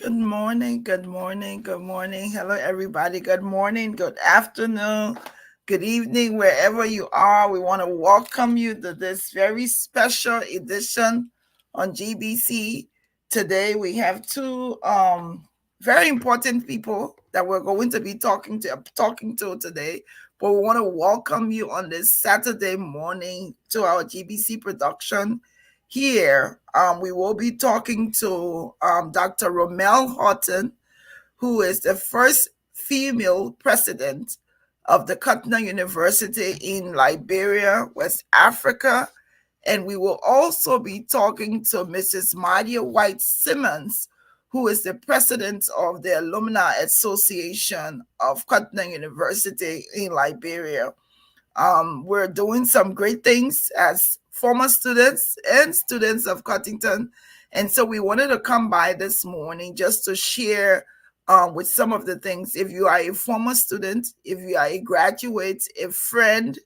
Good morning, good morning, good morning. Hello, everybody. Good morning, good afternoon, good evening, wherever you are. We want to welcome you to this very special edition on GBC. Today, we have two very important people that we're going to be talking to today. But we want to welcome you on this Saturday morning to our GBC production here. We will be talking to Dr. Romelle Horton, who is the first female president of the Cuttington University in Liberia, West Africa. And we will also be talking to Mrs. Mydea White Simmons, who is the president of the Alumni Association of Cuttington University in Liberia. We're doing some great things as former students and students of Cuttington. And so we wanted to come by this morning just to share with some of the things. If you are a former student, if you are a graduate, a friend,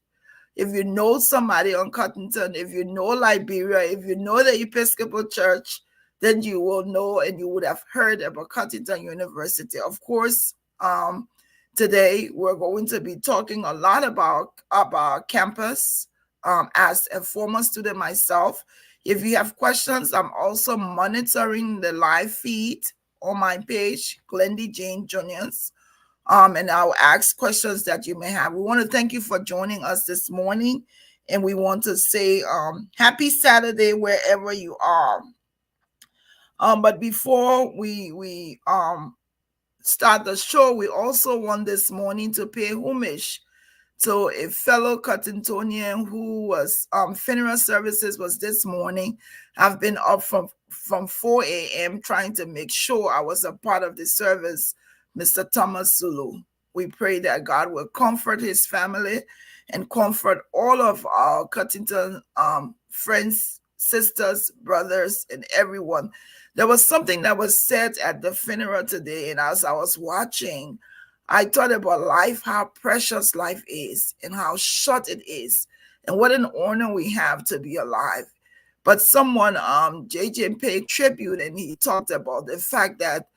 if you know somebody on Cuttington, if you know Liberia, if you know the Episcopal Church, then you will know and you would have heard about Cuttington University. Of course, today, we're going to be talking a lot about campus. As a former student myself, if you have questions, I'm also monitoring the live feed on my page, Glendy Jane Juniors, and I'll ask questions that you may have. We want to thank you for joining us this morning, and we want to say happy Saturday wherever you are. But before we start the show, we also want this morning to pay homage to a fellow Cuttingtonian who was funeral services was this morning. I've been up from 4 a.m. trying to make sure I was a part of the service, Mr. Thomas Zulu. We pray that God will comfort his family and comfort all of our Cuttington friends, sisters, brothers, and everyone. There was something that was said at the funeral today, and as I was watching, I thought about life, how precious life is, and how short it is, and what an honor we have to be alive. But someone, JJ, paid tribute, and he talked about the fact that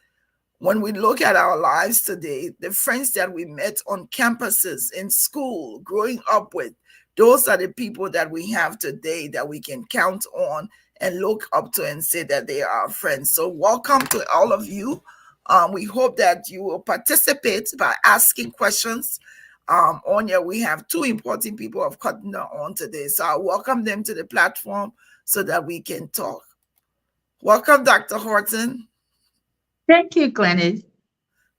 when we look at our lives today, the friends that we met on campuses, in school, growing up with, those are the people that we have today that we can count on and look up to and say that they are our friends. So welcome to all of you. We hope that you will participate by asking questions. On here, we have two important people of Cuttington on today. So I welcome them to the platform so that we can talk. Welcome, Dr. Horton. Thank you, Glennis.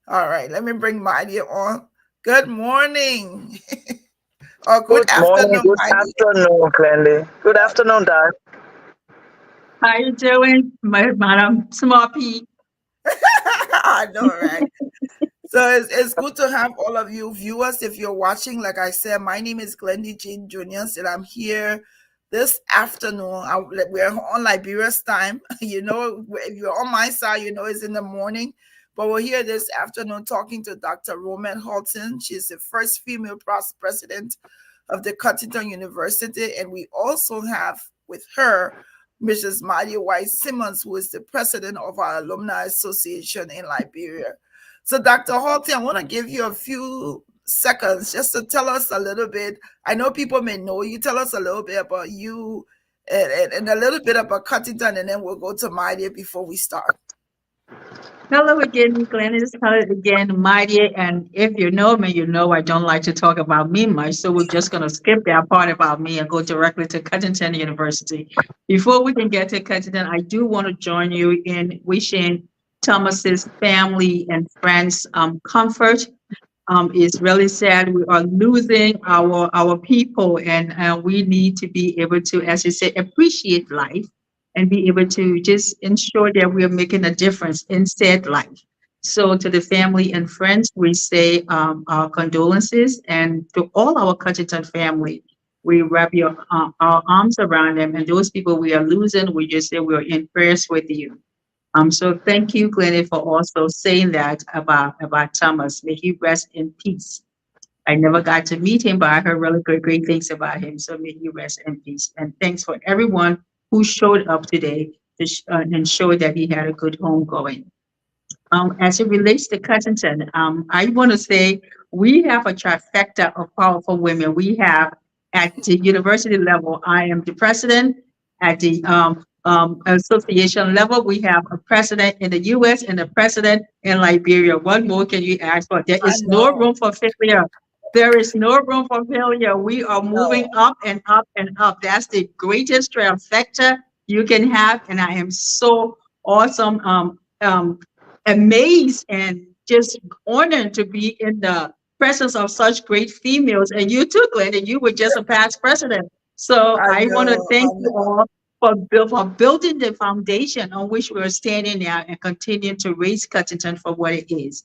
All right, let me bring Mydea on. Good morning. Or good Good morning, afternoon, good Mydea. afternoon, Clendy. Good afternoon, Dad. How you doing, my Madam Small P? I know, right? So it's good to have all of you viewers. If you're watching, like I said, my name is Glendy Jean Juniors, and I'm here this afternoon. We're on Liberia's time. You know, if you're on my side, you know it's in the morning. But we're here this afternoon talking to Dr. Romelle Horton. She's the first female president of the Cuttington University. And we also have with her Mrs. Mydea White Simmons, who is the president of our Alumni Association in Liberia. So, Dr. Horton, I want to give you a few seconds just to tell us a little bit. I know people may know you. Tell us a little bit about you and a little bit about Cuttington, and then we'll go to Mydea before we start. Hello again, Glennis. Hello again, Mydea. And if you know me, you know I don't like to talk about me much. So we're just going to skip that part about me and go directly to Cuttington University. Before we can get to Cuttington, I do want to join you in wishing Thomas's family and friends comfort. It's really sad. We are losing our people, and we need to be able to, as you say, appreciate life and be able to just ensure that we are making a difference in said life. So, to the family and friends, we say our condolences, and to all our Cuttington family, we wrap our arms around them. And those people we are losing, we just say we are in prayers with you. So thank you, Glennie, for also saying that about Thomas. May he rest in peace. I never got to meet him, but I heard really great things about him. So may he rest in peace. And thanks for everyone who showed up today to ensure that he had a good home going. As it relates to Cuttington, I want to say we have a trifecta of powerful women. We have at the university level, I am the president. At the association level, we have a president in the US and a president in Liberia. What more can you ask for? There I is no know. room for failure. There is no room for failure. We are moving No. up and up and up. That's the greatest trifecta you can have. And I am so awesome. Amazed and just honored to be in the presence of such great females. And you too, Glenn, and you were just a past president. So I I want to know. I thank you know. all for building the foundation on which we're standing now and continuing to raise Cuttington for what it is.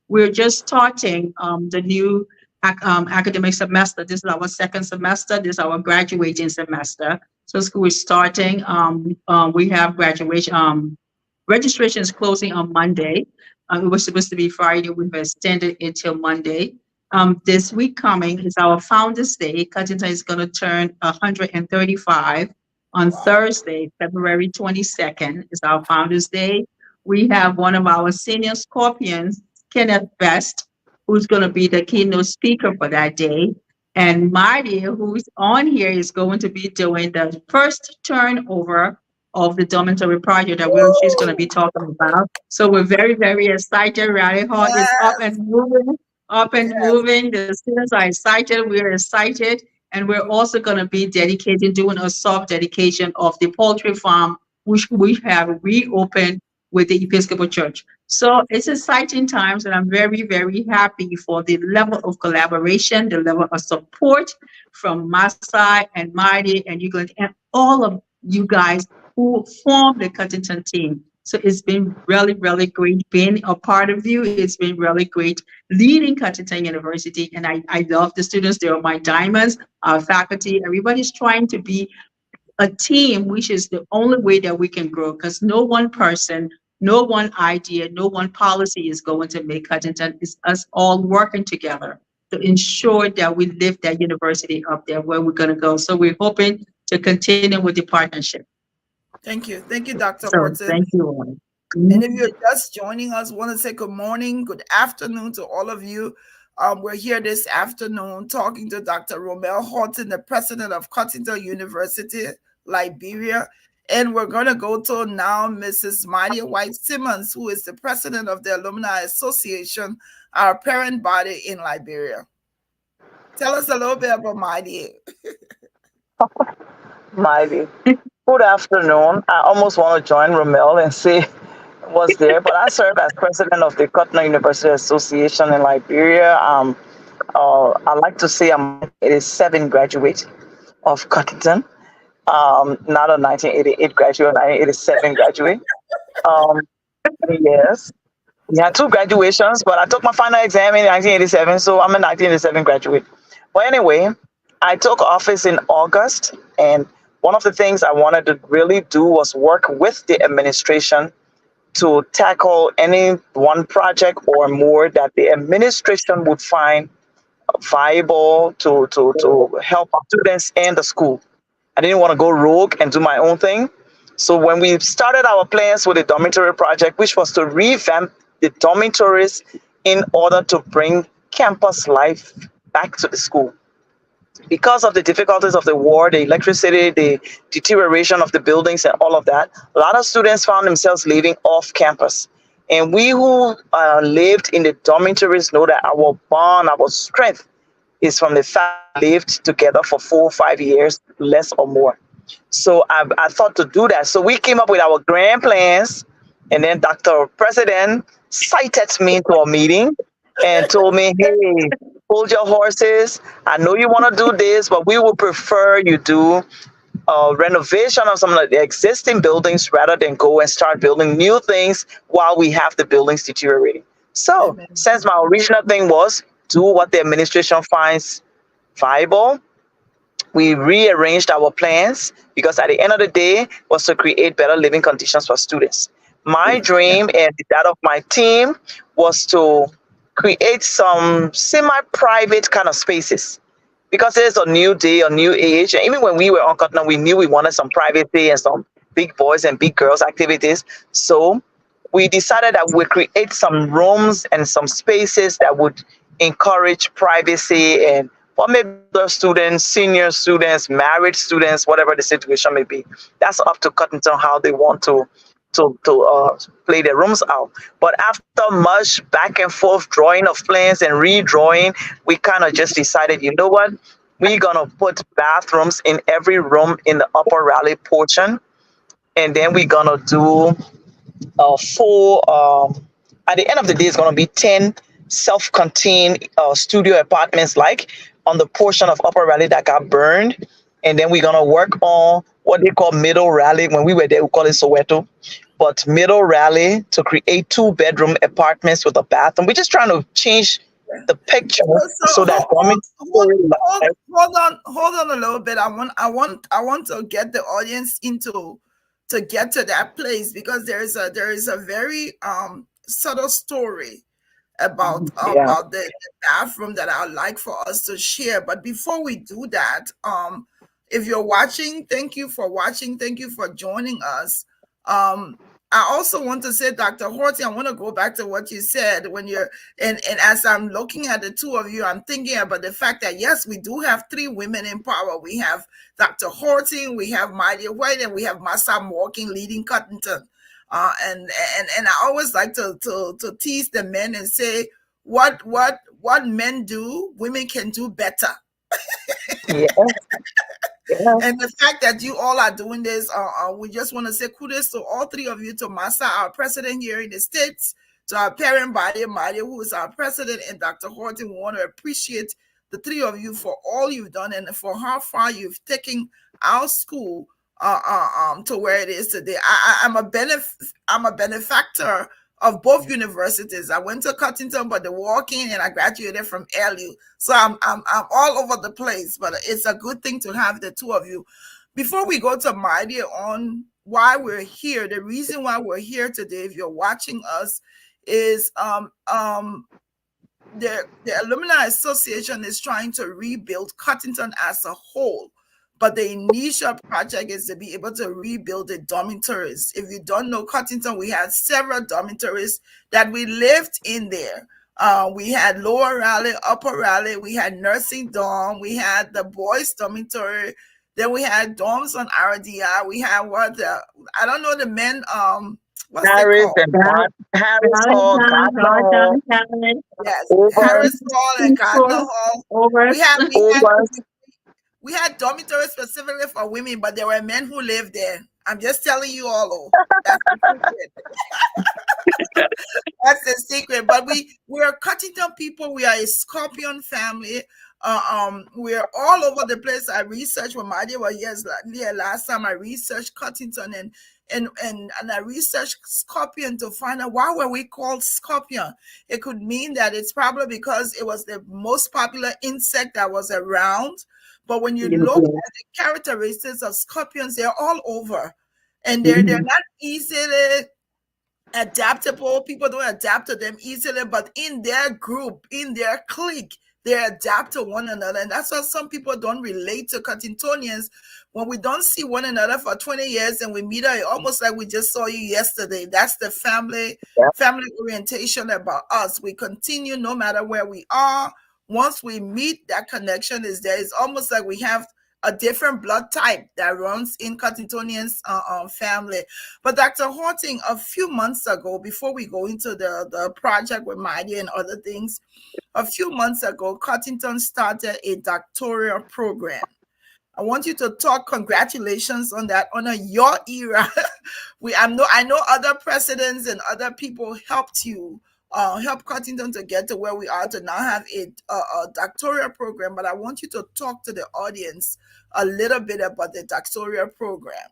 We're just starting the new academic semester. This is our second semester. This is our graduating semester. So school is starting. We have graduation. Registration is closing on Monday. It was supposed to be Friday. We've extended it till Monday. This week coming is our Founders Day. Cuttington is going to turn 135 on Wow. Thursday, February 22nd is our Founders Day. We have one of our senior Scorpions, Kenneth Best, who's going to be the keynote speaker for that day. And Mydea, who's on here, is going to be doing the first turnover of the dormitory project that she's going to be Woo! talking about. So we're very, very excited. Rally Hall is up Yes. and moving, up and Yes. moving. The students are excited. We're excited. And we're also going to be dedicating, doing a soft dedication of the poultry farm, which we have reopened with the Episcopal Church. So it's exciting times, and I'm very, very happy for the level of collaboration, the level of support from my side and Mighty and you and all of you guys who formed the Cuttington team. So it's been really, really great being a part of you. It's been really great leading Cuttington University. And I love the students. They are my diamonds, our faculty. Everybody's trying to be a team, which is the only way that we can grow because no one person, no one idea, no one policy is going to make Cuttington. It's us all working together to ensure that we lift that university up there where we're going to go. So we're hoping to continue with the partnership. Thank you. Thank you, Dr. So Horton. thank you all. And Mhm. if you're just joining us, want to say good morning, good afternoon to all of you. We're here this afternoon talking to Dr. Romelle Horton, the president of Cuttington University, Liberia. And we're going to go to now Mrs. Mydea White Simmons, who is the president of the Alumni Association, our parent body in Liberia. Tell us a little bit about Mydea. Mighty. Good afternoon. I almost want to join Romelle and say what's there, but I serve as president of the Cuttington University Association in Liberia. I like to say I'm 1987 graduate of Cuttington, not a 1988 graduate, 1987 graduate. Um, yes, we had two graduations, but I took my final exam in 1987, so I'm a 1987 graduate. But anyway, I took office in August, and one of the things I wanted to really do was work with the administration to tackle any one project or more that the administration would find viable to help students and the school. I didn't want to go rogue and do my own thing. So when we started our plans with the dormitory project, which was to revamp the dormitories in order to bring campus life back to the school. Because of the difficulties of the war, the electricity, the deterioration of the buildings and all of that, a lot of students found themselves living off campus. And we who lived in the dormitories know that our bond, our strength is from the fact we lived together for 4 or 5 years, less or more. So I thought to do that. So we came up with our grand plans, and then Dr. President cited me into a meeting and told me, hey, hold your horses. I know you want to do this, but we would prefer you do renovation of some of the existing buildings rather than go and start building new things while we have the buildings deteriorating. So Amen. since my original thing was do what the administration finds viable, we rearranged our plans because at the end of the day was to create better living conditions for students. My dream and that of my team was to create some semi-private kind of spaces because it's a new day, a new age. And even when we were on Cotton, we knew we wanted some privacy and some big boys and big girls activities. So we decided that we create some rooms and some spaces that would encourage privacy and for maybe older students, senior students, married students, whatever the situation may be. That's up to Cuttington how they want to play their rooms out. But after much back and forth drawing of plans and redrawing, we kind of just decided, you know what? We're gonna put bathrooms in every room in the upper rally portion, and then we're gonna do full. At the end of the day, it's going to be 10 self-contained studio apartments, like on the portion of Upper Raleigh that got burned. And then we're going to work on what they call Middle Raleigh. When we were there, we call it Soweto. But Middle Raleigh to create 2-bedroom apartments with a bathroom. We're just trying to change the picture So so that hold on a little bit. I want to get the audience into to get to that place because there is a very subtle story yeah, about the bathroom that I'd like for us to share. But before we do that, if you're watching, thank you for watching. Thank you for joining us. I also want to say, Dr. Horton, I want to go back to what you said when you're and as I'm looking at the two of you, I'm thinking about the fact that yes, we do have three women in power. We have Dr. Horton, we have Mydea White, and we have Massa Walking leading Cuttington. And I always like to tease the men and say what men do, women can do better. yeah, yeah, And the fact that you all are doing this, we just want to say kudos to all three of you, to Massa, our president here in the States, to our parent body, Mydea, who is our president, and Dr. Horton. We want to appreciate the three of you for all you've done and for how far you've taken our school to where it is today. I'm a benefactor of both universities. I went to Cuttington, but the walk-in, and I graduated from LU. So I'm all over the place, but it's a good thing to have the two of you. Before we go to Mydea on why we're here, the reason why we're here today, if you're watching us, is the Alumni Association is trying to rebuild Cuttington as a whole. But the initial project is to be able to rebuild the dormitories. If you don't know Cuttington, we had several dormitories that we lived in there. We had Lower Raleigh, Upper Raleigh, we had nursing dorm, we had the boys dormitory, then we had dorms on RDI, we had I don't know the men, what's they Harris called? and Harris Hall, Valentine, Gardner Hall, Hawthorne, Cabinet, Yes, over, Harris Hall and Gardner Hall. over. over. We had dormitories specifically for women, but there were men who lived there. I'm just telling you all. Oh, that's the secret. That's the secret. But we are Cuttington people. We are a Scorpion family. We're all over the place. I researched when Mydea was here last time. I researched Cuttington and I researched Scorpion to find out why were we called Scorpion. It could mean that it's probably because it was the most popular insect that was around. But when you look at the characteristics of scorpions, they're all over, and they're not easily adaptable. People don't adapt to them easily, but in their group, in their clique, they adapt to one another. And that's why some people don't relate to Cuttingtonians. When we don't see one another for 20 years and we meet her, almost like we just saw you yesterday. That's the family orientation about us. We continue no matter where we are. Once we meet, that connection is there. It's almost like we have a different blood type that runs in Cuttingtonians family. But Dr. Horton, a few months ago, before we go into the project with Mydea and other things, a few months ago, Cuttington started a doctoral program. I want you to talk. Congratulations on that, on your era. I know other presidents and other people helped you, help Cuttington to get to where we are to now have a doctoral program. But I want you to talk to the audience a little bit about the doctoral program.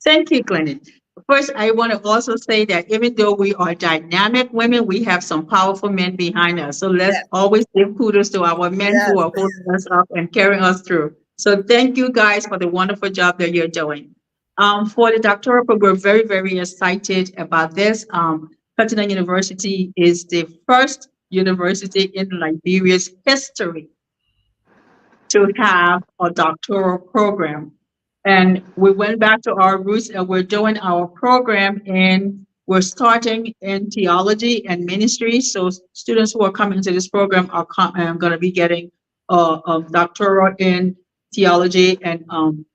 Thank you, Glennon. First, I want to also say that even though we are dynamic women, we have some powerful men behind us. So let's Yes, always give kudos to our men yes. who are holding us up and carrying us through. So thank you guys for the wonderful job that you're doing. For the doctoral program, we're very, very excited about this. Cuttington University is the first university in Liberia's history to have a doctoral program. And we went back to our roots and we're doing our program in We're starting in theology and ministry. So students who are coming to this program are going to be getting a doctoral in theology and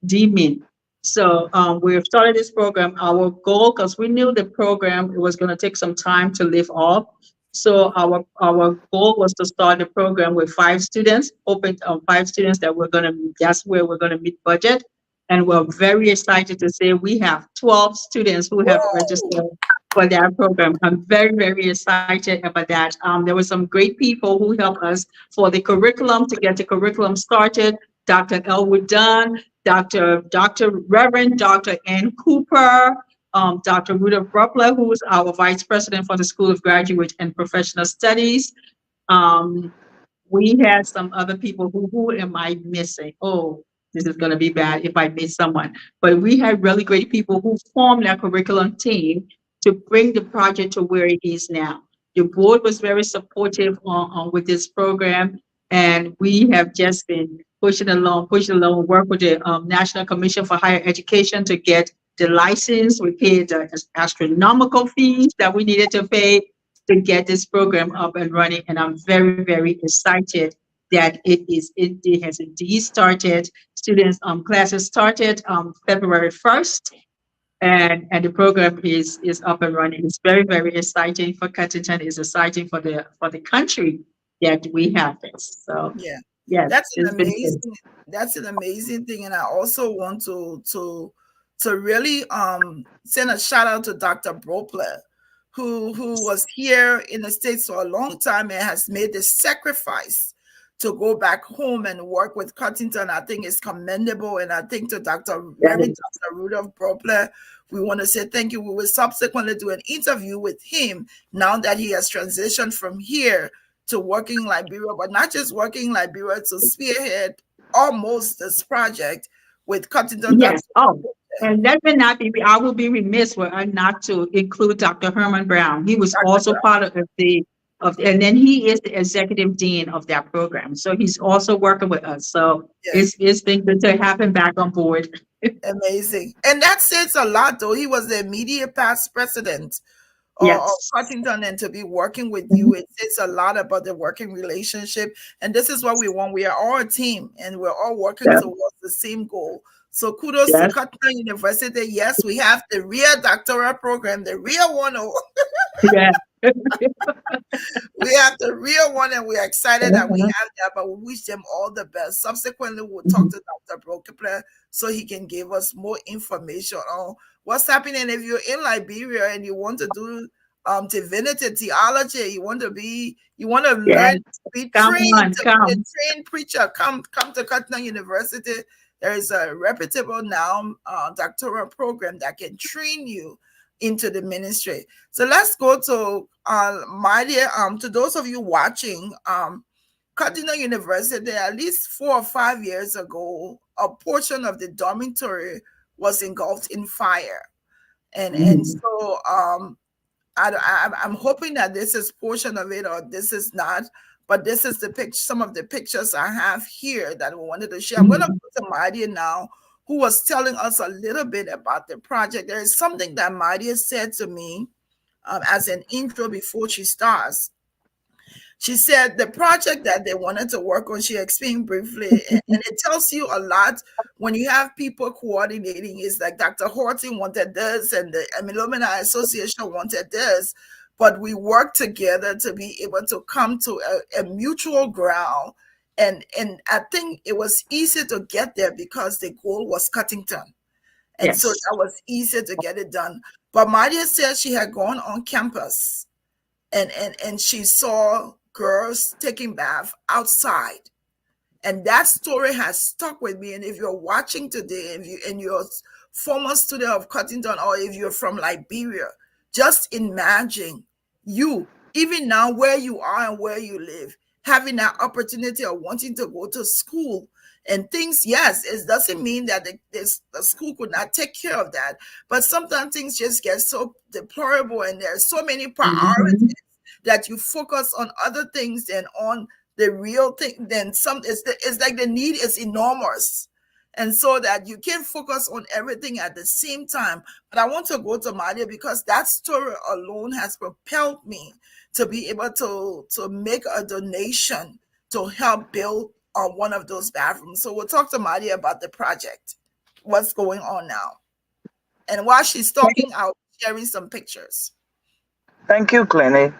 DMin. So we've started this program. Our goal, because we knew the program it was going to take some time to live off. So our goal was to start the program with 5 students, open 5 students that we're going to. That's where we're going to meet budget, and we're very excited to say we have 12 students who have registered for that program. I'm very, very excited about that. There were some great people who helped us for the curriculum to get the curriculum started. Dr. Elwood Dunn, Dr. Reverend Dr. Ann Cooper, Dr. Rudolph Ruppler, who is our vice president for the School of Graduate and Professional Studies. Um, we had some other people who am I missing? Oh, this is going to be bad if I miss someone. But we had really great people who formed that curriculum team to bring the project to where it is now. The board was very supportive with this program, and we have just been pushing along, work with the National Commission for Higher Education to get the license. We paid the astronomical fees that we needed to pay to get this program up and running. And I'm very, very excited that it has indeed started. Students classes started February 1st, and the program is up and running. It's very, very exciting for Cuttington. It's exciting for the country that we have this. So Yeah, yes, that's it's an been good. amazing. That's an amazing thing, and I also want to really send a shout out to Dr. Bropler, who was here in the States for a long time and has made the sacrifice to go back home and work with Cuttington. I think is commendable, and I think to Dr. Reverend Yes, Dr. Rudolph Bropler, we want to say thank you. We will subsequently do an interview with him now that he has transitioned from here to working in Liberia, but not just working in Liberia, to spearhead almost this project with Cuttington. yes. Dr. Oh, and that may not be. I will be remiss were I not to include Dr. Herman Brown. He was also Brown. part and then he is the executive dean of that program. So he's also working with us. So Yeah. it's been good to have him back on board. Amazing. And that says a lot, though. He was the immediate past president of Yes. Cuttington, and to be working with Mhm. you, it says a lot about the working relationship. And this is what we want. We are all a team, and we're all working Yeah. towards the same goal. So kudos to Yes. Cuttington University. Yes, we have the real doctoral program, the real one. Oh, Yeah. we have the real one, and we're excited that we Mhm. have that, but we wish them all the best. Subsequently, we'll talk Mhm. to Dr. Brokepler so he can give us more information on what's happening. If you're in Liberia and you want to do divinity theology, you want to Yes. learn Come on, to be a come. trained preacher, come to Cuttington University. There is a reputable now doctoral program that can train you into the ministry. So let's go to Mydea. To those of you watching, Cardinal University, at least 4 or 5 years ago, a portion of the dormitory was engulfed in fire, and Mhm. so I'm hoping that this is portion of it, or this is not. But this is the picture, some of the pictures I have here that we wanted to share. I'm going to Mhm. go to Mydea now, who was telling us a little bit about the project. There is something that Mydea said to me as an intro before she starts. She said the project that they wanted to work on, she explained briefly, and it tells you a lot when you have people coordinating. It's like Dr. Horton wanted this, and the Alumni Association wanted this, but we worked together to be able to come to a mutual ground. And I think it was easy to get there because the goal was Cuttington. And so Yes. that was easier to get it done. But Maria said she had gone on campus and she saw girls taking bath outside, and that story has stuck with me. And if you're watching today, if you and you're a former student of Cuttington, or if you're from Liberia, just imagine you, even now where you are and where you live, having that opportunity of wanting to go to school and things. Yes, it doesn't mean that the school could not take care of that, but sometimes things just get so deplorable, and there's so many priorities Mhm. that you focus on other things than on the real thing. Then it's like the need is enormous, and so that you can focus on everything at the same time. But I want to go to Mydea because that story alone has propelled me to be able to make a donation to help build one of those bathrooms. So we'll talk to Mydea about the project, what's going on now. And while she's talking, I'll be sharing some pictures. Thank you, Glennie.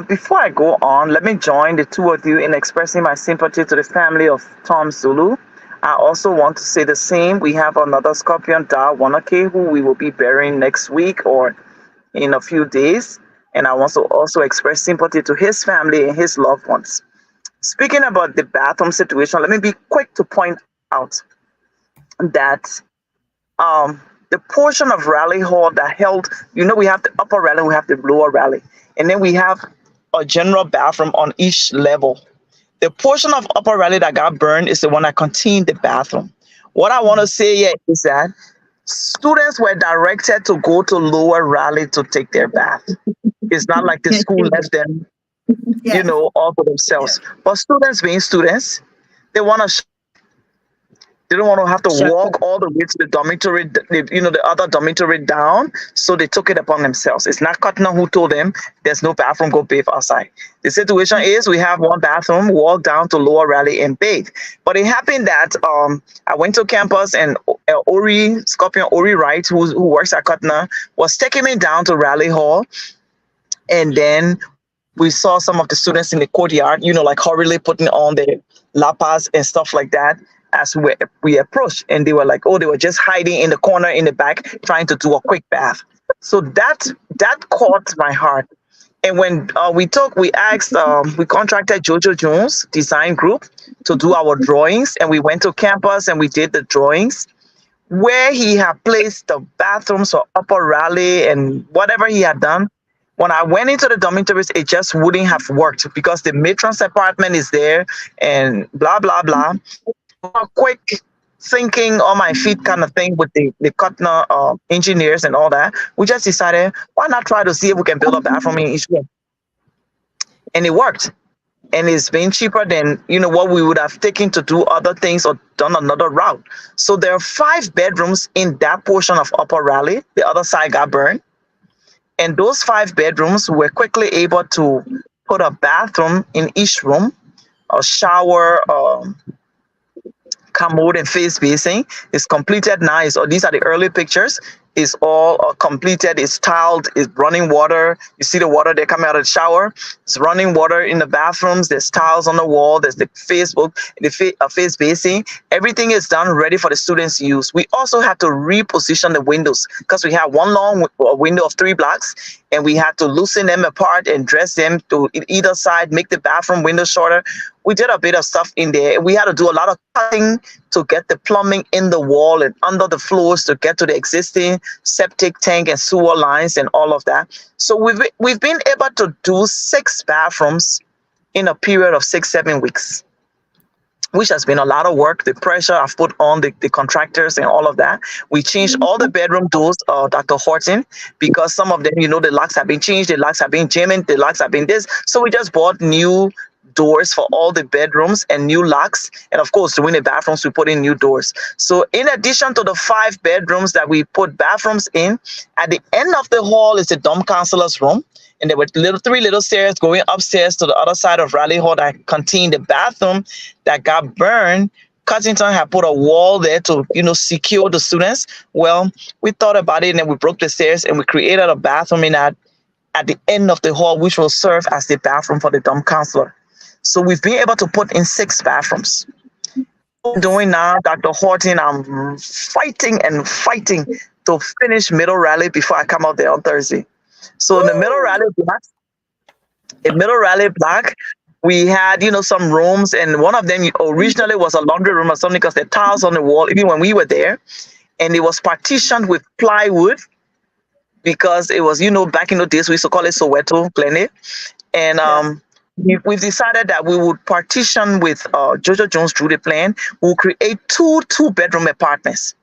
Before I go on, let me join the two of you in expressing my sympathy to the family of Tom Zulu. I also want to say the same. We have another Scorpion, Da Wanake, who we will be burying next week or in a few days. And I want to also express sympathy to his family and his loved ones. Speaking about the bathroom situation, let me be quick to point out that the portion of Raleigh Hall that held, we have the upper Raleigh, we have the lower Raleigh, and then we have a general bathroom on each level. The portion of upper Raleigh that got burned is the one that contained the bathroom. What I want to say here is that students were directed to go to lower Raleigh to take their bath. It's not like the school left them, Yes. all for themselves. But students being students, they want to they don't want to have to walk all the way to the dormitory, the other dormitory down. So they took it upon themselves. It's not Cuttington who told them there's no bathroom, go bathe outside. The situation is we have one bathroom, walk down to Lower Raleigh and bathe. But it happened that I went to campus and Scorpion Ori Wright, who works at Cuttington, was taking me down to Raleigh Hall. And then we saw some of the students in the courtyard, like hurriedly putting on their lapas and stuff like that as we approached. And they were like, they were just hiding in the corner in the back, trying to do a quick bath. So that caught my heart. And when we contracted Jojo Jones Design Group to do our drawings. And we went to campus and we did the drawings where he had placed the bathrooms for Upper Raleigh and whatever he had done. When I went into the dormitories, it just wouldn't have worked because the matron's apartment is there and blah, blah, blah. A quick thinking on my feet kind of thing with the Cuttington engineers and all that. We just decided, why not try to see if we can build a bathroom in each room? And it worked. And it's been cheaper than, what we would have taken to do other things or done another route. So there are 5 bedrooms in that portion of Upper Raleigh. The other side got burned. And those 5 bedrooms were quickly able to put a bathroom in each room, a shower, commode and face basin. It's completed now. These are the early pictures. It's all completed. It's tiled. It's running water. You see the water there coming out of the shower. It's running water in the bathrooms. There's tiles on the wall. There's the face basin. Everything is done ready for the students' use. We also had to reposition the windows because we have one long window of 3 blocks, and we had to loosen them apart and dress them to either side, make the bathroom window shorter. We did a bit of stuff in there. We had to do a lot of cutting to get the plumbing in the wall and under the floors to get to the existing septic tank and sewer lines and all of that. So we've been able to do 6 bathrooms in a period of 6-7 weeks, which has been a lot of work. The pressure I've put on the contractors and all of that. We changed all the bedroom doors, Dr. Horton, because some of them, the locks have been changed, the locks have been jamming, the locks have been this. So we just bought new doors for all the bedrooms and new locks. And of course, during the bathrooms, we put in new doors. So in addition to the 5 bedrooms that we put bathrooms in, at the end of the hall is the dorm counselor's room. And there were 3 little stairs going upstairs to the other side of Raleigh Hall that contained the bathroom that got burned. Cuttington had put a wall there to, secure the students. Well, we thought about it and then we broke the stairs and we created a bathroom at the end of the hall, which will serve as the bathroom for the dorm counselor. So we've been able to put in 6 bathrooms. Doing now, Dr. Horton, I'm fighting to finish Middle Raleigh before I come out there on Thursday. So in the Middle Raleigh block, we had, some rooms, and one of them originally was a laundry room or something because the tiles on the wall, even when we were there, and it was partitioned with plywood because it was, back in the days, we used to call it Soweto, Glennie. And we've decided that we would partition with Jojo Jones drew the plan. We'll create 2 2-bedroom apartments.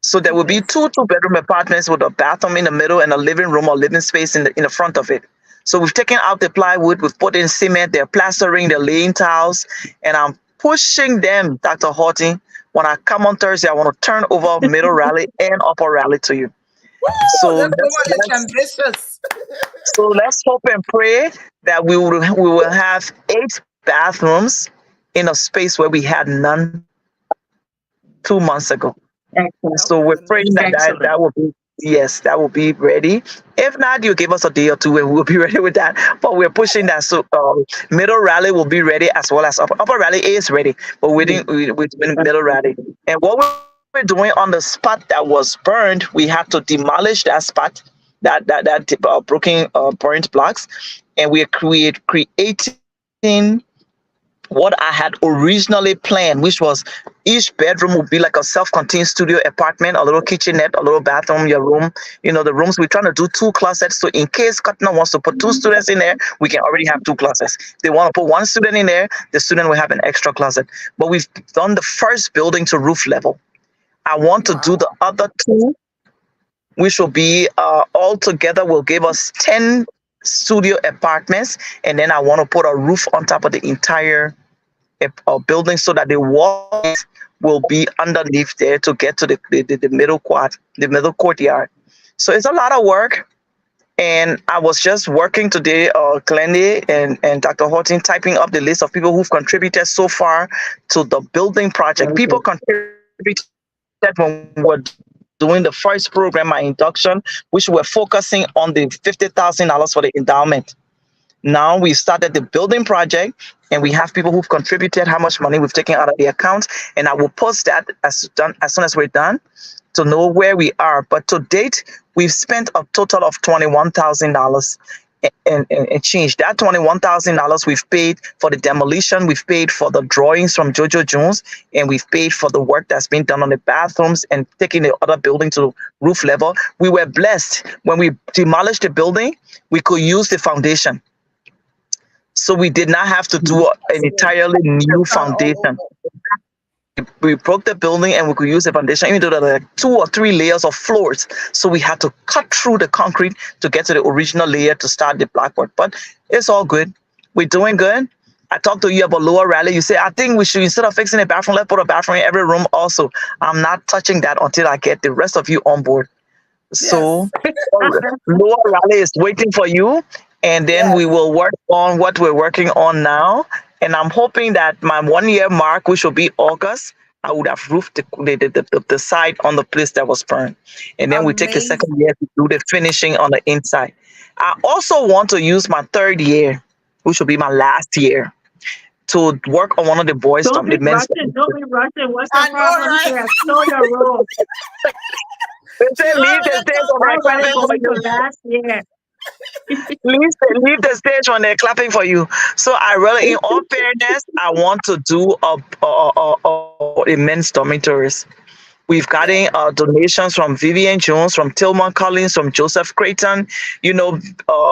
So there will be 2 2-bedroom apartments with a bathroom in the middle and a living room or living space in the front of it. So we've taken out the plywood, we've put in cement, they're plastering, they're laying tiles, and I'm pushing them, Dr. Horton, When I come on Thursday, I want to turn over Middle Raleigh and Upper Raleigh to you. Woo! So This woman is let's ambitious. so let's hope and pray that we will have 8 bathrooms in a space where we had none 2 months ago. Excellent. That So would be we're praying that amazing. Excellent. that will be, yes, that will be ready. If not, you give us a day or two and we'll be ready with that. But we're pushing that. So Middle Rally will be ready as well as Upper Rally is ready. But we're doing Middle Rally. And what we're doing on the spot that was burned, we have to demolish that spot, that broken burnt blocks, and we are creating what I had originally planned, which was each bedroom would be like a self-contained studio apartment, a little kitchenette, a little bathroom, your room. The rooms we're trying to do 2 closets. So in case Katna wants to put 2 students in there, we can already have 2 closets. If they want to put 1 student in there, the student will have an extra closet. But we've done the first building to roof level. I want to do the Wow. other two, which will be all together will give us 10 studio apartments, and then I want to put a roof on top of the entire building so that the walkways will be underneath there to get to the middle courtyard. So it's a lot of work. And I was just working today, Glendy and Dr. Horton, typing up the list of people who've contributed so far to the building project. Very People good. contributed when we were doing the first program, my induction, which we're focusing on the $50,000 for the endowment. Now we started the building project, and we have people who've contributed how much money we've taken out of the account, and I will post that as soon as we're done to know where we are. But to date, we've spent a total of $21,000 and change. That $21,000 we've paid for the demolition, we've paid for the drawings from Jojo Jones, and we've paid for the work that's been done on the bathrooms and taking the other building to roof level. We were blessed when we demolished the building, we could use the foundation. So we did not have to do an So entirely new start all foundation. over. We broke the building and we could use the foundation, even though there were like 2 or 3 layers of floors. So we had to cut through the concrete to get to the original layer to start the blackboard. But it's all good. We're doing good. I talked to you about Lower Raleigh. You say, I think we should, instead of fixing a bathroom, let's put a bathroom in every room also. I'm not touching that until I get the rest of you on board. So Yes. Lower Raleigh is waiting for you, and then we Yes. will work on what we're working on now. And I'm hoping that my 1 year mark, which will be August, I would have roofed the side on the place that was burned. And then we take the second Amazing. year to do the finishing on the inside. I also want to use my 3rd year, which will be my last year, to work on one of the boys' Don't be the men's. rushing. Don't be rushing. What's the I know, problem right? here? Slow your roll. They She say leave the already stage told when they're me. Already clapping for going to you. last year. Leave the stage when they're clapping for you. So I really, in all fairness, I want to do a immense dormitories. We've Yeah. gotten donations from Vivian Jones, from Tillman Collins, from Joseph Creighton,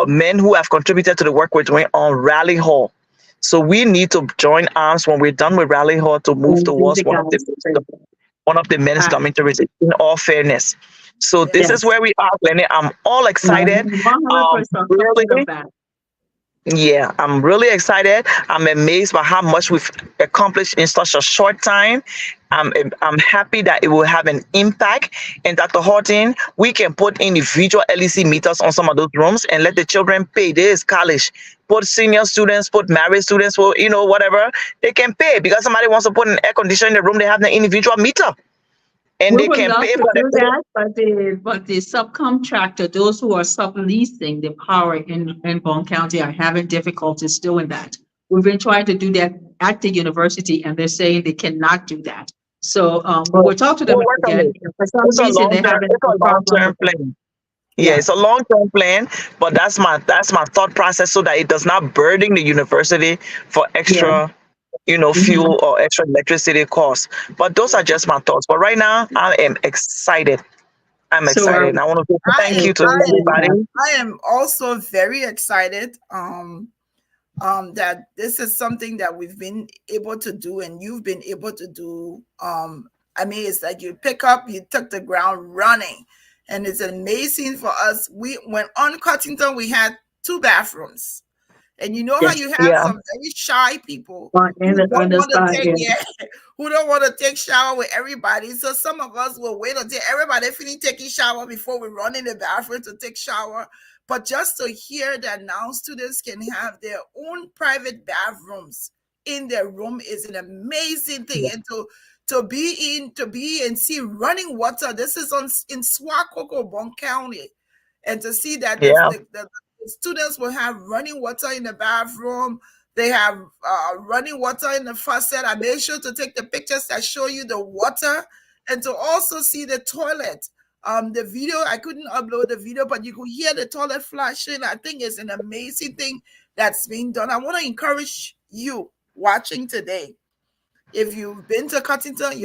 men who have contributed to the work we're doing on Rally Hall. So we need to join arms when we're done with Rally Hall to move And do towards the guys. one of the men's Uh, dormitories, in all fairness. So this is Yes. yes. where we are, Lenny. I'm all excited. 100% support of Really, that. yeah, I'm really excited. I'm amazed by how much we've accomplished in such a short time. I'm happy that it will have an impact. And Dr. Horton, we can put individual LEC meters on some of those rooms and let the children pay. This is college. Put senior students, put married students, well, whatever. They can pay because somebody wants to put an air conditioner in the room. They have the individual meter and We they would can love pay to for do the. that, but the subcontractor, those who are subleasing the power in Bone County are having difficulties doing that. We've been trying to do that at the university, and they're saying they cannot do that. So we will talk to them We'll work on again. it. If for some It's a reason long they're term. having It's a a long problem term with that. plan. Yeah, it's a Yes, long-term plan, but that's my thought process so that it does not burden the university for yeah. extra, Mhm. fuel or extra electricity costs. But those are Yeah. just my thoughts. But right now, I am excited. I'm So excited. And I want to say I thank am you to I everybody. I am also very excited that this is something that we've been able to do and you've been able to do. I mean, it's like you took the ground running, and it's amazing for us. We went on Cuttington, we had 2 bathrooms. And you know how Yes. you have Yeah. some very shy people On who the don't want to side, take yeah. yeah, who don't want to take shower with everybody. So some of us will wait until everybody finish taking shower before we run in the bathroom to take shower. But just to hear that now students can have their own private bathrooms in their room is an amazing thing. Yeah. And to be and see running water. This is on in Swakoko, Bon County, and to see that Yeah. the students will have running water in the bathroom. They have running water in the faucet. I made sure to take the pictures that show you the water and to also see the toilet. The video, I couldn't upload the video, but you could hear the toilet flushing. I think it's an amazing thing that's being done. I want to encourage you watching today. If you've been to Cuttington,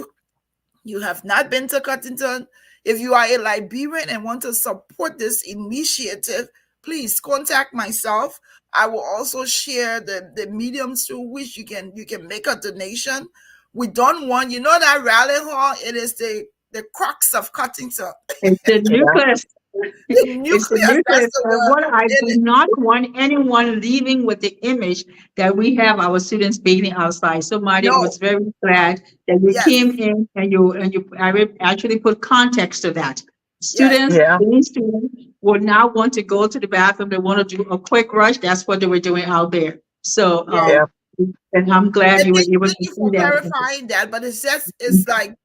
you have not been to Cuttington. If you are a Liberian and want to support this initiative, please contact myself. I will also share the mediums through which you can make a donation. We don't want, you know, that rally hall, it is the crux of Cuttington. It's the Yeah. nucleus. The It's the nucleus, that's nucleus. the And word. what I do It, not want anyone leaving with the image that we have our students bathing outside. So Marty no, was very glad that you yes, came in and you actually put context to that. yes, Students, Yeah. being students, will now want to go to the bathroom. They want to do a quick rush. That's what they were doing out there. So, yes. Yeah. and I'm glad And you were able thank to you see for that. clarifying that. But it's just it's like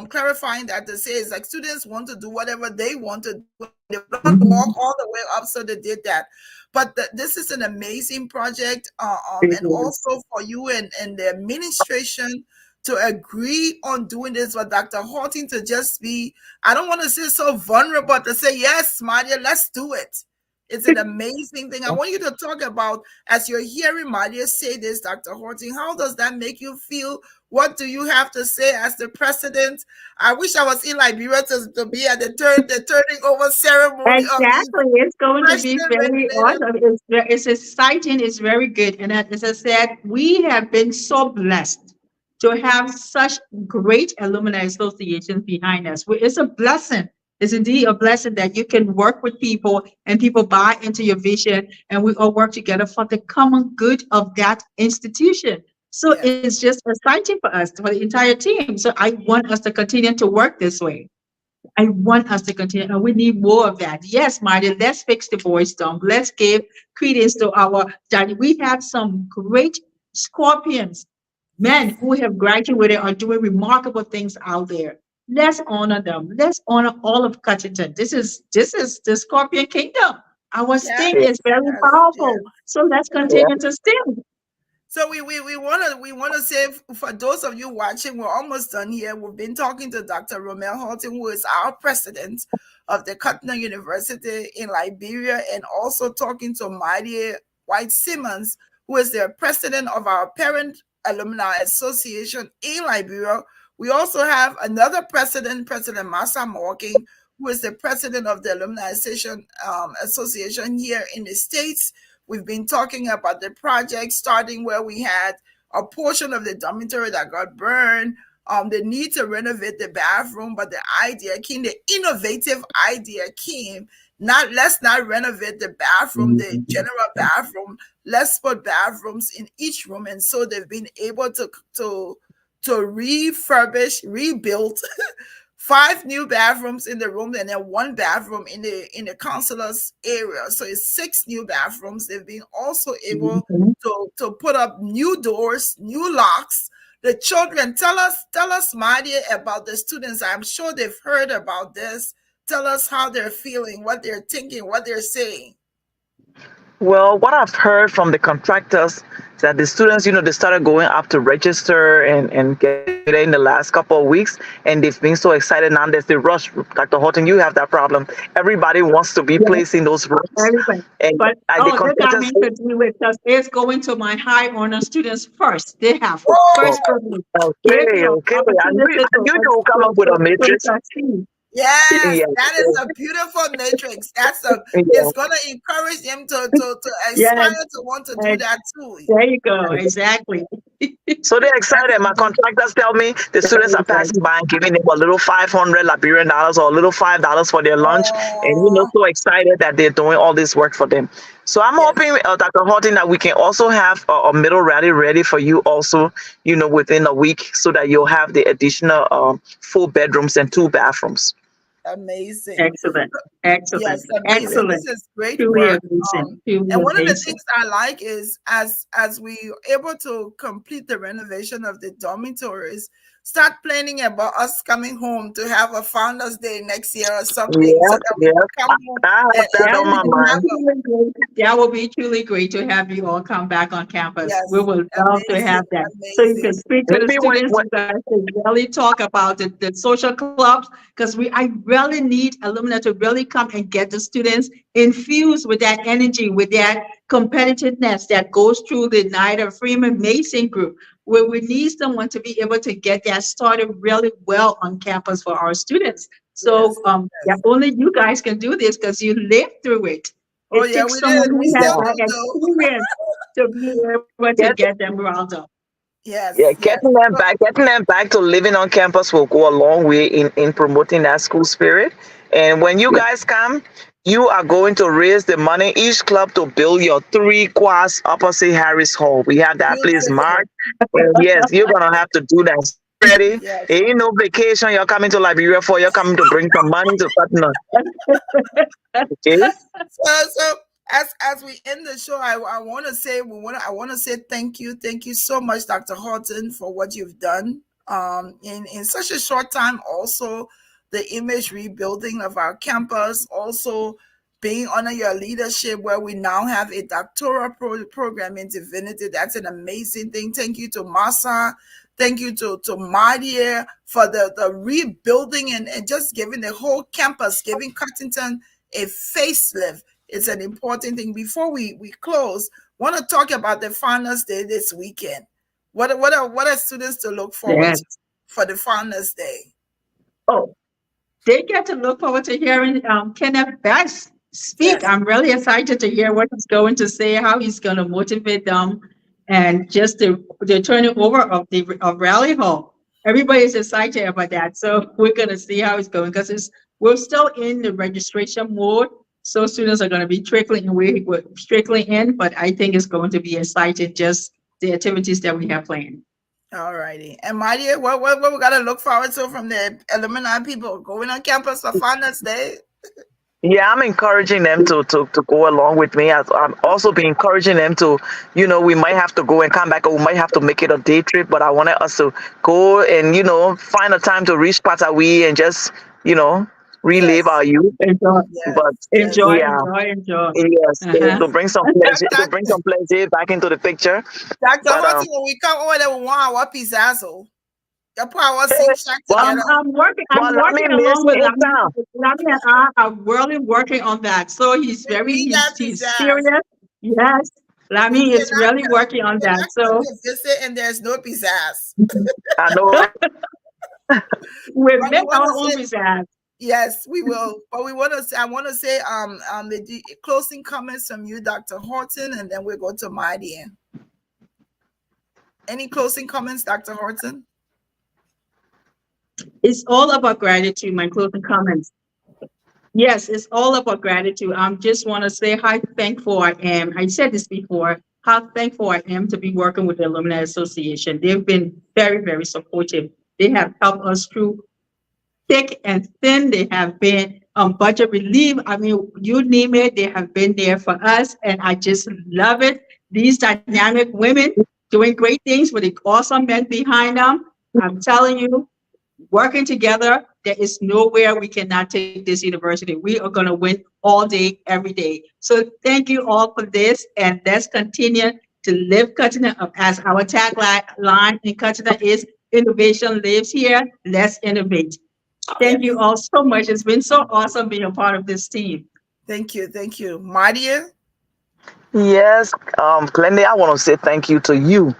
clarifying that to say it's like students want to do whatever they want to do. They don't walk Mhm. all the way up, so they did that. But this is an amazing project, It and is. also for you and the administration to agree on doing this for Dr. Horton to just be, I don't want to say so vulnerable to say, yes, Maria, let's do it. It's an amazing thing. I want you to talk about, as you're hearing Maria say this, Dr. Horton, how does that make you feel? What do you have to say as the president? I wish I was in Liberia to be at the turning over ceremony of the Exactly. It's going to be freshman very regulated. awesome. It's exciting. It's very good. And as I said, we have been so blessed to have such great alumni associations behind us. It's a blessing. It's indeed a blessing that you can work with people and people buy into your vision and we all work together for the common good of that institution. So Yeah. it's just exciting for us, for the entire team. So I want us to continue to work this way. I want us to continue, and we need more of that. Yes, Marty, let's fix the boys' dump. Let's give credence to our daddy. We have some great scorpions, men Yes. who have graduated are doing remarkable things out there. Let's honor them. Let's honor all of Cuttington. This is the Scorpion Kingdom. Our Yes. sting is very Yes. powerful. Yes. So let's Yeah. continue to sting. So we wanna say for those of you watching, we're almost done here. We've been talking to Dr. Romelle Horton, who is our president of the Cuttington University in Liberia, and also talking to Mydea White Simmons, who is the president of our parent alumni association in Liberia. We also have another president, President Massa Walking, who is the president of the Alumni Association here in the States. We've been talking about the project starting where we had a portion of the dormitory that got burned, the need to renovate the bathroom, but the idea came, the innovative idea came, not let's not renovate the bathroom, the general bathroom, let's put bathrooms in each room. And so they've been able to refurbish, rebuild five new bathrooms in the room and then one bathroom in the counselor's area. So it's six new bathrooms. They've been also able to put up new doors, new locks. The children, tell us, Mydea, about the students. I'm sure they've heard about this. Tell us how they're feeling, what they're thinking, what they're saying. Well, what I've heard from the contractors is that the students, they started going up to register and get it in the last couple of weeks, and they've been so excited now. There's the rush. Dr. Horton, you have that problem. Everybody wants to be Yeah, placed in those rooms, everybody. and But the oh, they got contractors me say, to do with because it's going to my high honor students first. They have "Oh, first Oh, privilege. Give okay, you okay. opportunity I knew you would come up with a to matrix." succeed. yes, Yeah, that is a beautiful matrix. It's yeah. gonna encourage them to Yes, aspire to want to do and that too. there you go. Exactly. So they're excited. My Excellent. contractors tell me the students Very are passing excited. by and giving them a little 500 Liberian dollars or a little $5 for their lunch, and Oh, so excited that they're doing all this work for them. So I'm yes, hoping, Dr. Horton, that we can also have a middle rally ready for you also, within a week, so that you'll have the additional 4 bedrooms and 2 bathrooms. amazing. Excellent. Yes, Excellent. amazing. This Excellent. is great Truly work. amazing. And Truly one of the amazing. things I like is as we able to complete the renovation of the dormitories, start planning about us coming home to have a Founders Day next year or something, so Yes, that we yes. can come home I have that and on That my will be have mind. a truly great. That will be truly great to have you all come back on campus. We yes, would love to have amazing, that. So you can amazing. speak to the Maybe when, students. when You guys can really talk about the social clubs because I really need alumni to really come and get the students infused with that energy, with that competitiveness that goes through the Nida Freeman Mason group, where we need someone to be able to get that started really well on campus for our students. Yes, So yeah, yes. only you guys can do this because you lived through it. Oh It yeah, takes we did. someone We who has still yeah. that do though. experience to be able to get them riled up. Yeah, Yes, yes. getting them back to living on campus will go a long way in promoting that school spirit. And when you Yeah. guys come, you are going to raise the money each club to build your 3 quads opposite Harris Hall. We have that place Beautiful. marked. And yes, you're gonna have to do that. So get ready. Yes. It ain't no vacation you're coming to Liberia for. You're coming to bring some money to Cuttington. Okay? So as we end the show, I want to say I want to say thank you so much, Dr. Horton, for what you've done. In such a short time, also the image rebuilding of our campus, also being under your leadership, where we now have a doctoral program in divinity. That's an amazing thing. Thank you to Masa. Thank you to Mydea for the rebuilding and just giving the whole campus, giving Cuttington a facelift. It's an important thing. Before we close, want to talk about the Founders Day this weekend. What are students to look forward Yes. to for the Founders Day? Oh, they get to look forward to hearing Kenneth Best speak. Yes, I'm really excited to hear what he's going to say, how he's going to motivate them, and just the turning over of Rally Hall. Everybody is excited about that. So we're going to see how it's going because we're still in the registration mode. So students are going to be trickling in, we're trickling in, but I think it's going to be exciting just the activities that we have planned. all righty. And Maria, what we gotta look forward to from the alumni people going on campus for Founders Day? Yeah, I'm encouraging them to go along with me. I'm also be encouraging them to, we might have to go and come back, or we might have to make it a day trip. But I wanted us to go and, find a time to reach Patawi and just, relive Yes, our youth. Enjoy, yes, But yes. enjoy, yeah, enjoy, enjoy. yes, Uh-huh. to bring some pleasure, back into the picture. Dr. But Horton, when we come over there, we want our pizzazo. You put our sing shack well, together. I'm working. I'm let me working miss along with in Lami. town. Lami and I are really working on that. So We got he's pizzazz. serious. Yes, We Lami is cannot really working on that. cannot come So to visit and there's no pizzazz. I know, right? we But we make want our to own say business. yes, we will. But we want to say I want to say the closing comments from you, Dr. Horton, and then we'll go to Mydea. Any closing comments, Dr. Horton? It's all about gratitude. My closing comments. Yes, it's all about gratitude. I just want to say how thankful I am. I said this before, how thankful I am to be working with the Alumni Association. They've been very, very supportive. They have helped us through thick and thin. They have been budget relief. I mean, you name it, they have been there for us. And I just love it. These dynamic women doing great things with the awesome men behind them. I'm telling you, working together, there is nowhere we cannot take this university. We are going to win all day, every day. So thank you all for this, and let's continue to live Cuttington up as our tagline in Cuttington is innovation lives here. Let's innovate. Thank Yes. you all so much. It's been so awesome being a part of this team. Thank you. Thank you. Mydea? Yes, Glenda, I want to say thank you to you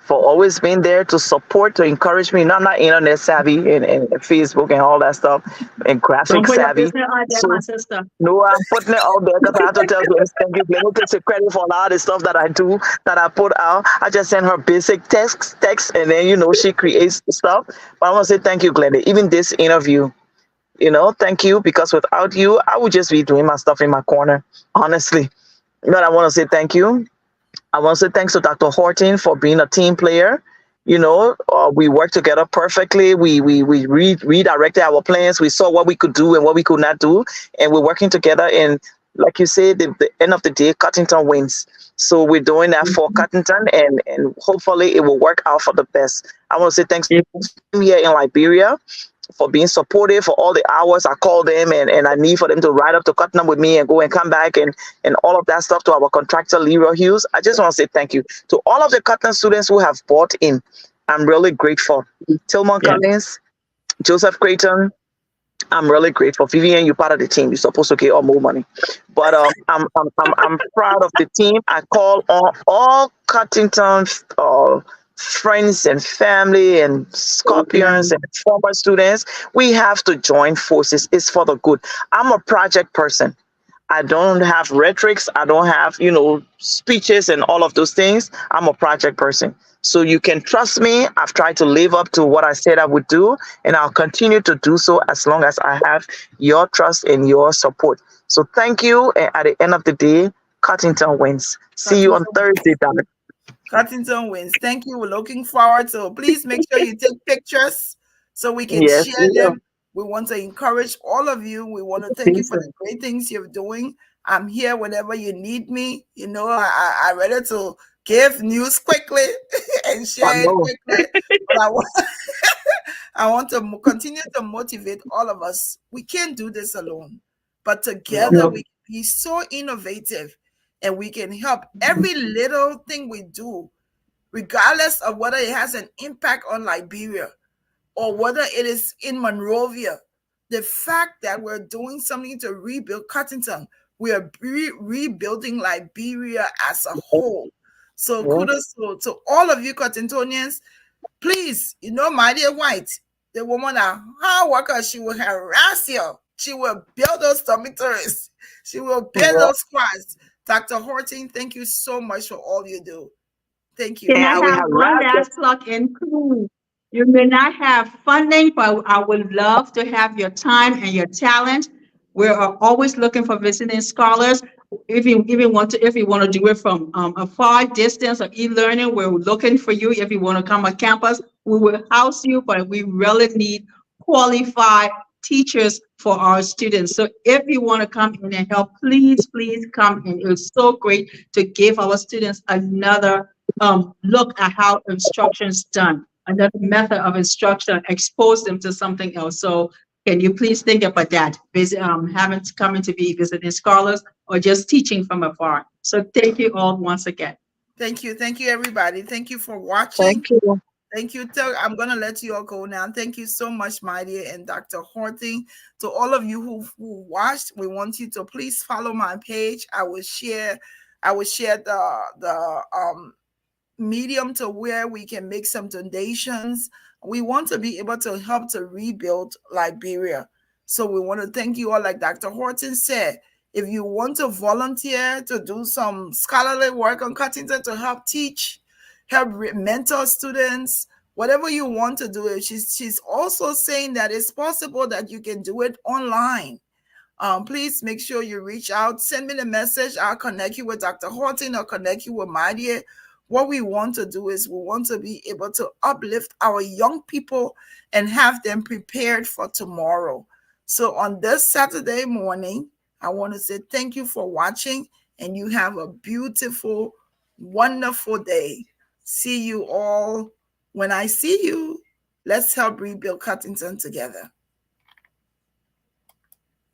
for always being there to support, to encourage me. No, I'm not internet savvy and Facebook and all that stuff and Don't graphic put your savvy. business out there, my So sister. no, I'm putting it out there because I have to tell Glenn, thank you. Glenn takes the credit for a lot of the stuff that I do, that I put out. I just send her basic text, and then she creates the stuff. But I want to say thank you, Glenn. Even this interview, thank you, because without you, I would just be doing my stuff in my corner, honestly. But I want to say thank you. I want to say thanks to Dr. Horton for being a team player. We worked together perfectly. We redirected our plans. We saw what we could do and what we could not do, and we're working together. And like you said, the end of the day, Cuttington wins. So we're doing that for Cuttington, and hopefully it will work out for the best. I want to say thanks here in Liberia for being supportive, for all the hours I call them and I need for them to ride up to Cuttington with me and go and come back and all of that stuff, to our contractor Leroy Hughes. I just want to say thank you to all of the Cuttington students who have bought in. I'm really grateful. Tillman Yeah. Collins, Joseph Creighton, I'm really grateful. Vivian, you're part of the team. You're supposed to get all more money, but I'm proud of the team. I call on all Cuttington friends and family and Scorpions and former students. We have to join forces. It's for the good. I'm a project person. I don't have rhetorics. I don't have, speeches and all of those things. I'm a project person. So you can trust me. I've tried to live up to what I said I would do, and I'll continue to do so as long as I have your trust and your support. So thank you. And at the end of the day, Cuttington wins. See you on Cuttington, Thursday, Dominic. Cuttington wins. Thank you. We're looking forward to. Please make sure you take pictures so we can Yes, share we will. them. We want to encourage all of you. We want to thank you for the great things you're doing. I'm here whenever you need me. I'm ready to give news quickly and I share it know. quickly. But I want to continue to motivate all of us. We can't do this alone, but No. together we can be so innovative and we can help. Every little thing we do, regardless of whether it has an impact on Liberia or whether it is in Monrovia, the fact that we're doing something to rebuild Cuttington, we are rebuilding Liberia as a whole. So Yeah. kudos to all of you Cuttingtonians. Please, my dear White, the woman, a hard worker, she will harass you. She will build those dormitories. She will build Yeah. those squads. Dr. Horton, thank you so much for all you do. Thank Can you. And I I will have have one rather. last plug in, please? You may not have funding, but I would love to have your time and your talent. We are always looking for visiting scholars. If you want to do it from a far distance or e-learning, we're looking for you. If you want to come on campus, we will house you, but we really need qualified teachers for our students. So if you want to come in and help, please come in. It's so great to give our students another look at how instruction is done, another method of instruction, expose them to something else. So can you please think about that? Having to come in to be visiting scholars or just teaching from afar. So thank you all once again. Thank you. Thank you, everybody. Thank you for Thank watching. you. Thank you. I'm going to let you all go now. Thank you so much, Mydea and Dr. Horton. To all of you who watched, we want you to please follow my page. I will share the medium to where we can make some donations. We want to be able to help to rebuild Liberia. So we want to thank you all, like Dr. Horton said. If you want to volunteer to do some scholarly work on Cuttington to help teach, help mentor students, whatever you want to do, she's also saying that it's possible that you can do it online. Please make sure you reach out, send me the message. I'll connect you with Dr. Horton or connect you with Mydea. What we want to do is we want to be able to uplift our young people and have them prepared for tomorrow. So on this Saturday morning, I want to say thank you for watching and you have a beautiful, wonderful day. See you all when I see you. Let's help rebuild Cuttington together.